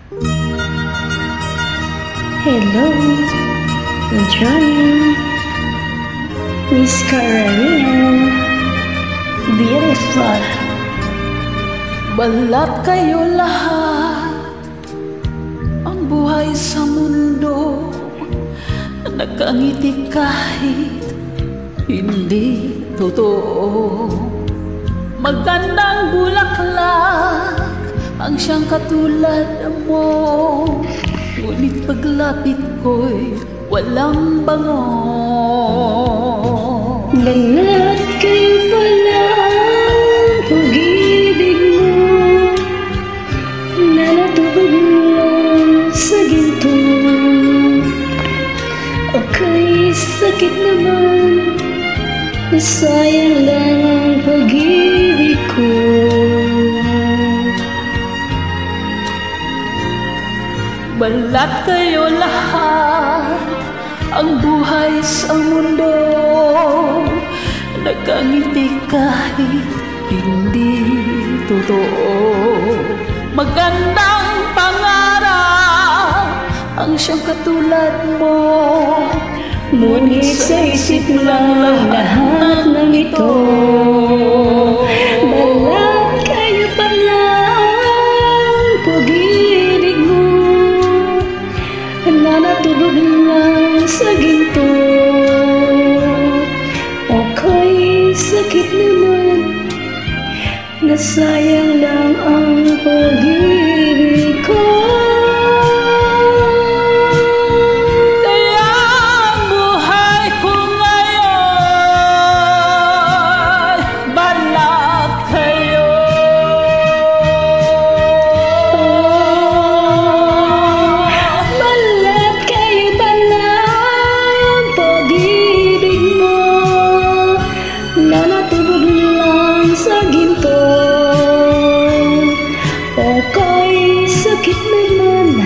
Hello, Johnny, Miss Carolina, beautiful. Balat kayo lahat, ang buhay sa mundo, nakangiti kahit hindi totoo. Magandang bulaklak ang siyang katulad mo, ngunit paglapit ko'y walang bango. Balat kayo pala ang pag-ibig mo, na natubag lang sa ginto. Okay, sakit naman, nasayang lang ang pag-ibig ko. Balat kayo lahat, ang buhay sa mundo, nakangiti kahit hindi totoo. Magandang pangarap ang siyang katulad mo, ngunit sa isip lang lahat ng ito. Balat kayo pala ang pag-ibig mo, na natubog lang sa ginto. Okay, sakit naman, nasayang lang ang pag-ibig ko. Okay, sakit naman,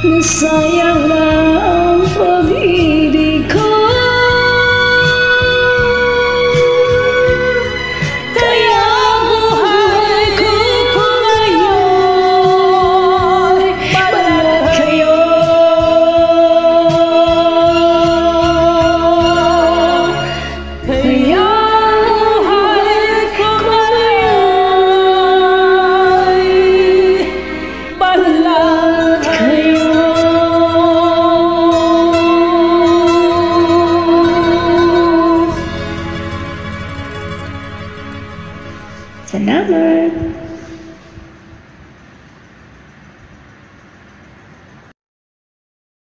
nasayang lang